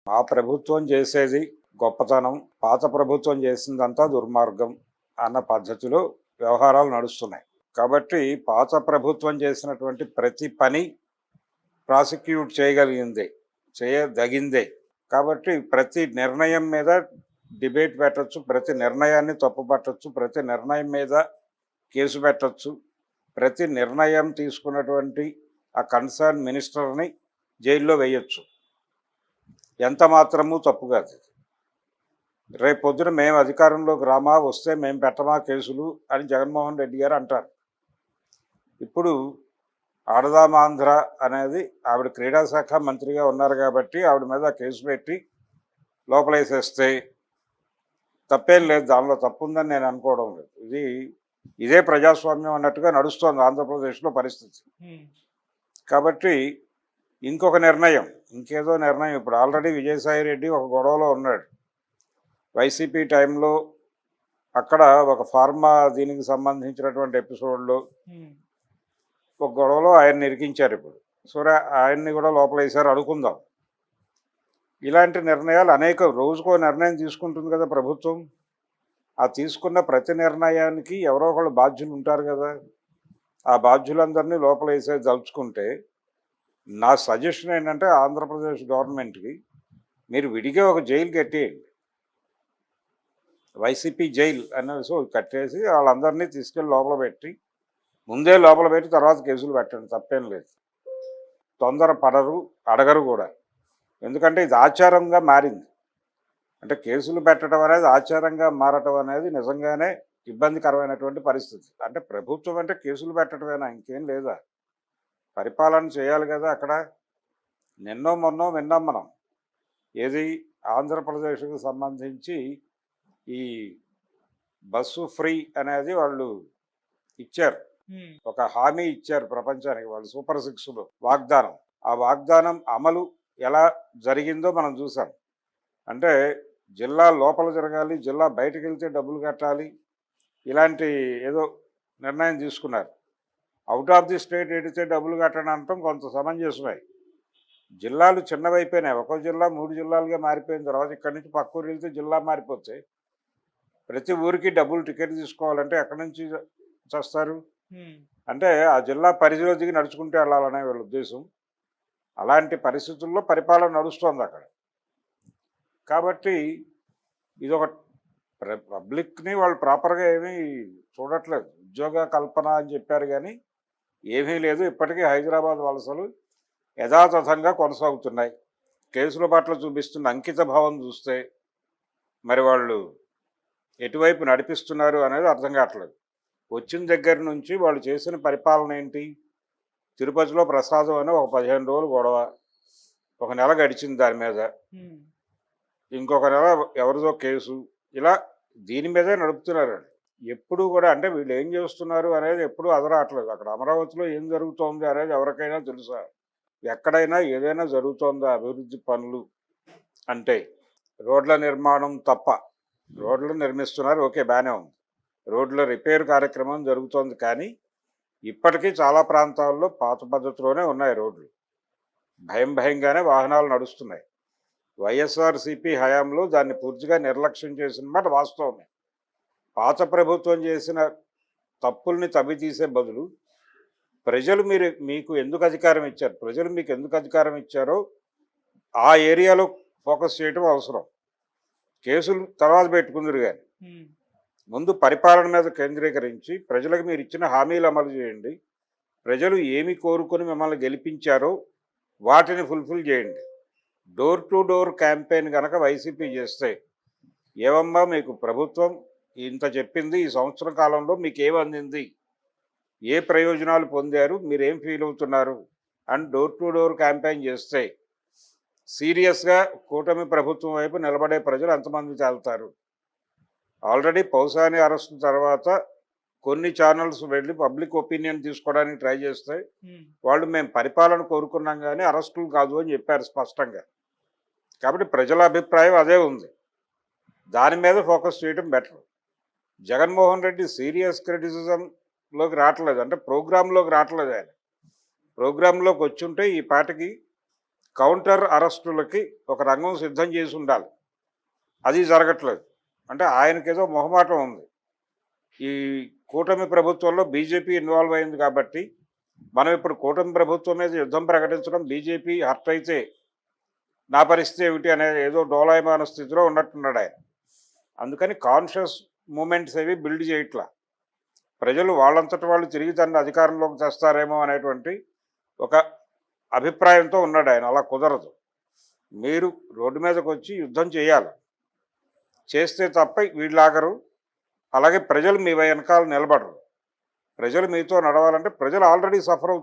మా ప్రభుత్వం చేసేది గొప్పతనం, పాత ప్రభుత్వం చేసిందంతా దుర్మార్గం అన్న పద్ధతిలో వ్యవహారాలు నడుస్తున్నాయి. కాబట్టి పాత ప్రభుత్వం చేసినటువంటి ప్రతి పని ప్రాసిక్యూట్ చేయగలిగిందే, చేయదగిందే. కాబట్టి ప్రతి నిర్ణయం మీద డిబేట్ పెట్టచ్చు, ప్రతి నిర్ణయాన్ని తప్పుపట్టచ్చు, ప్రతి నిర్ణయం మీద కేసు పెట్టచ్చు, ప్రతి నిర్ణయం తీసుకున్నటువంటి ఆ కన్సర్న్ మినిస్టర్ని జైల్లో వేయచ్చు. ఎంత మాత్రమూ తప్పు కాదు. రేపు పొద్దున మేము అధికారంలోకి రామా, వస్తే మేము పెట్టమా కేసులు అని జగన్మోహన్ రెడ్డి గారు అంటారు. ఇప్పుడు ఆడదామాంధ్ర అనేది ఆవిడ క్రీడా శాఖ మంత్రిగా ఉన్నారు కాబట్టి ఆవిడ మీద కేసు పెట్టి లోపలేసేస్తే తప్పేం లేదు, దానిలో తప్పు ఉందని నేను అనుకోవడం లేదు. ఇదే ప్రజాస్వామ్యం అన్నట్టుగా నడుస్తోంది ఆంధ్రప్రదేశ్లో పరిస్థితి. కాబట్టి ఇంకొక నిర్ణయం, ఇంకేదో నిర్ణయం. ఇప్పుడు ఆల్రెడీ విజయసాయి రెడ్డి ఒక గొడవలో ఉన్నాడు. వైసీపీ టైంలో అక్కడ ఒక ఫార్మా దీనికి సంబంధించినటువంటి ఎపిసోడ్లో ఒక గొడవలో ఆయన్ని ఇరికించారు. ఇప్పుడు ఆయన్ని కూడా లోపలేసారు అనుకుందాం. ఇలాంటి నిర్ణయాలు అనేక, రోజుకో నిర్ణయం తీసుకుంటుంది కదా ప్రభుత్వం. ఆ తీసుకున్న ప్రతి నిర్ణయానికి ఎవరో ఒకళ్ళు బాధ్యులు ఉంటారు కదా. ఆ బాధ్యులందరినీ లోపలేసే దలుచుకుంటే నా సజెషన్ ఏంటంటే ఆంధ్రప్రదేశ్ గవర్నమెంట్కి మీరు విడిగా ఒక జైలు కట్టేయండి, వైసీపీ జైలు అనేసి కట్టేసి వాళ్ళందరినీ తీసుకెళ్ళి లోపల పెట్టి, ముందే లోపల పెట్టి తర్వాత కేసులు పెట్టండి, తప్పేం లేదు. తొందర పడరు, అడగరు కూడా. ఎందుకంటే ఇది ఆచారంగా మారింది. అంటే కేసులు పెట్టడం అనేది ఆచారంగా మారటం అనేది నిజంగానే ఇబ్బందికరమైనటువంటి పరిస్థితి. అంటే ప్రభుత్వం అంటే కేసులు పెట్టడమేనా, ఇంకేం లేదా? పరిపాలన చేయాలి కదా. అక్కడ నిన్నో మొన్నో విన్నాం మనం, ఏది ఆంధ్రప్రదేశ్కు సంబంధించి ఈ బస్సు ఫ్రీ అనేది వాళ్ళు ఇచ్చారు, ఒక హామీ ఇచ్చారు ప్రపంచానికి వాళ్ళు, సూపర్ 6లో వాగ్దానం. ఆ వాగ్దానం అమలు ఎలా జరిగిందో మనం చూసాం. అంటే జిల్లా లోపల జరగాలి, జిల్లా బయటకు వెళ్తే డబ్బులు కట్టాలి, ఇలాంటి ఏదో నిర్ణయం తీసుకున్నారు. అవుట్ ఆఫ్ ది స్టేట్ ఎడితే డబ్బులు కట్టడం అనటం కొంత సమంజసమే. జిల్లాలు చిన్నవైపోయినాయి. ఒక్కో జిల్లా 3 జిల్లాలుగా మారిపోయిన తర్వాత ఇక్కడి నుంచి పక్క ఊరు వెళ్తే జిల్లా మారిపోతే ప్రతి ఊరికి డబ్బులు టికెట్ తీసుకోవాలంటే ఎక్కడి నుంచి చేస్తారు? అంటే ఆ జిల్లా పరిధిలో దిగి నడుచుకుంటూ వెళ్ళాలనే వీళ్ళ ఉద్దేశం. అలాంటి పరిస్థితుల్లో పరిపాలన నడుస్తోంది అక్కడ. కాబట్టి ఇదొక పబ్లిక్ని వాళ్ళు ప్రాపర్గా ఏమీ చూడట్లేదు. ఉద్యోగ కల్పన అని చెప్పారు కానీ ఏమీ లేదు. ఇప్పటికీ హైదరాబాద్ వలసలు యథాతథంగా కొనసాగుతున్నాయి. కేసుల పట్ల చూపిస్తున్న అంకిత భావం చూస్తే మరి వాళ్ళు ఎటువైపు నడిపిస్తున్నారు అనేది అర్థం కావట్లేదు. వచ్చిన దగ్గర నుంచి వాళ్ళు చేసిన పరిపాలన ఏంటి? తిరుపతిలో ప్రసాదం అని ఒక 15 రోజులు గొడవ, ఒక నెల గడిచింది దాని మీద, ఇంకొక నెల ఎవరిదో కేసు, ఇలా దీని మీదే నడుపుతున్నారండి ఎప్పుడు కూడా. అంటే వీళ్ళు ఏం చేస్తున్నారు అనేది ఎప్పుడూ అదరాట్లేదు. అక్కడ అమరావతిలో ఏం జరుగుతోంది అనేది ఎవరికైనా తెలుసా? ఎక్కడైనా ఏదైనా జరుగుతోందా అభివృద్ధి పనులు అంటే? రోడ్ల నిర్మాణం తప్ప. రోడ్లు నిర్మిస్తున్నారు, ఓకే, బాగానే ఉంది. రోడ్ల రిపేర్ కార్యక్రమం జరుగుతోంది, కానీ ఇప్పటికీ చాలా ప్రాంతాల్లో పాత పద్ధతిలోనే ఉన్నాయి రోడ్లు. భయంగానే వాహనాలు నడుస్తున్నాయి. వైఎస్ఆర్సీపీ హయాంలో దాన్ని పూర్తిగా నిర్లక్ష్యం చేసిన మాట వాస్తవమే. పాత ప్రభుత్వం చేసిన తప్పుల్ని తవ్వితీసే బదులు ప్రజలు మీకు ఎందుకు అధికారం ఇచ్చారు, ప్రజలు మీకు ఎందుకు అధికారం ఇచ్చారో ఆ ఏరియాలో ఫోకస్ చేయడం అవసరం. కేసులు తర్వాత పెట్టుకుందరు కానీ ముందు పరిపాలన మీద కేంద్రీకరించి ప్రజలకు మీరు ఇచ్చిన హామీలు అమలు చేయండి. ప్రజలు ఏమి కోరుకొని మిమ్మల్ని గెలిపించారో వాటిని ఫుల్ఫిల్ చేయండి. డోర్ టు డోర్ క్యాంపెయిన్ కనుక వైసీపీ చేస్తే, ఏమమ్మా మీకు ప్రభుత్వం ఇంత చెప్పింది, ఈ సంవత్సర కాలంలో మీకు ఏం అందింది, ఏ ప్రయోజనాలు పొందారు, మీరేం ఫీల్ అవుతున్నారు అని డోర్ టు డోర్ క్యాంపెయిన్ చేస్తే సీరియస్గా కూటమి ప్రభుత్వం వైపు నిలబడే ప్రజలు ఎంతమంది తేలుతారు? ఆల్రెడీ పౌసాని అరెస్ట్ తర్వాత కొన్ని ఛానల్స్ వెళ్ళి పబ్లిక్ ఒపీనియన్ తీసుకోవడానికి ట్రై చేస్తే వాళ్ళు మేము పరిపాలన కోరుకున్నాం కానీ అరెస్టులు కాదు అని చెప్పారు స్పష్టంగా. కాబట్టి ప్రజల అభిప్రాయం అదే ఉంది. దాని మీద ఫోకస్ చేయడం బెటర్. జగన్మోహన్ రెడ్డి సీరియస్ క్రిటిసిజంలోకి రావట్లేదు, అంటే ప్రోగ్రాంలోకి రావట్లేదు. ఆయన ప్రోగ్రాంలోకి వచ్చుంటే ఈ పాటికి కౌంటర్ అరెస్టులకి ఒక రంగం సిద్ధం చేసి ఉండాలి. అది జరగట్లేదు. అంటే ఆయనకేదో మొహమాటం ఉంది. ఈ కూటమి ప్రభుత్వంలో బీజేపీ ఇన్వాల్వ్ అయింది కాబట్టి మనం ఇప్పుడు కూటమి ప్రభుత్వం మీద యుద్ధం ప్రకటించడం, బీజేపీ హర్ట్ అయితే నా పరిస్థితి ఏమిటి అనేది ఏదో డోలాయమాన స్థితిలో ఉన్నట్టున్నాడు ఆయన. అందుకని కాన్షియస్ మూమెంట్స్ ఏవి బిల్డ్ చేయట్లా. ప్రజలు వాళ్ళంతట వాళ్ళు తిరిగి తన అధికారంలోకి తెస్తారేమో అనేటువంటి ఒక అభిప్రాయంతో ఉన్నాడు ఆయన. అలా కుదరదు. మీరు రోడ్డు మీదకి వచ్చి యుద్ధం చేయాలి. చేస్తే తప్ప వీళ్ళాగరు. అలాగే ప్రజలు మీ వెనకాల నిలబడరు. ప్రజలు మీతో నడవాలంటే ప్రజలు ఆల్రెడీ సఫర్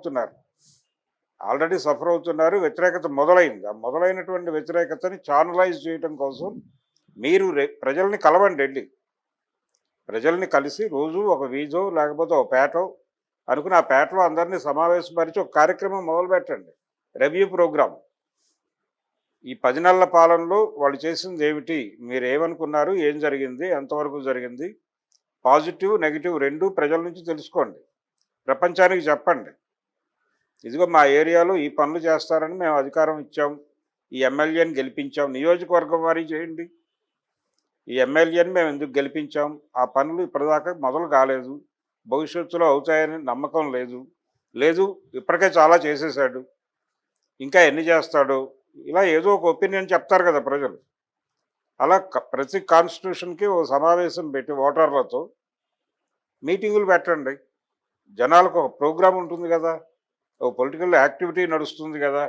అవుతున్నారు. వ్యతిరేకత మొదలైంది. ఆ మొదలైనటువంటి వ్యతిరేకతని ఛానలైజ్ చేయడం కోసం మీరు ప్రజల్ని కలవండి. వెళ్ళి ప్రజల్ని కలిసి రోజు ఒక వీధో లేకపోతే ఒక పేటో అనుకుని ఆ పేటలో అందరినీ సమావేశపరిచి ఒక కార్యక్రమం మొదలుపెట్టండి. Review programme. ఈ 10 నెలల పాలనలో వాళ్ళు చేసింది ఏమిటి, మీరు ఏమనుకున్నారు, ఏం జరిగింది, ఎంతవరకు జరిగింది, పాజిటివ్ నెగిటివ్ రెండూ ప్రజల నుంచి తెలుసుకోండి. ప్రపంచానికి చెప్పండి. ఇదిగో మా ఏరియాలో ఈ పనులు చేస్తారని మేము అధికారం ఇచ్చాం, ఈ ఎమ్మెల్యేని గెలిపించాం. నియోజకవర్గం వారీ చేయండి. ఈ ఎమ్మెల్యేని మేము ఎందుకు గెలిపించాం, ఆ పనులు ఇప్పటిదాకా మొదలు కాలేదు, భవిష్యత్తులో అవుతాయని నమ్మకం లేదు, ఇప్పటికే చాలా చేసేసాడు, ఇంకా ఎన్ని చేస్తాడో, ఇలా ఏదో ఒక ఒపీనియన్ చెప్తారు కదా ప్రజలు. అలా ప్రతి కాన్స్టిట్యూషన్కి ఓ సమావేశం పెట్టి ఓటర్లతో మీటింగులు పెట్టండి. జనాలకు ఒక ప్రోగ్రాం ఉంటుంది కదా, ఓ పొలిటికల్ యాక్టివిటీ నడుస్తుంది కదా.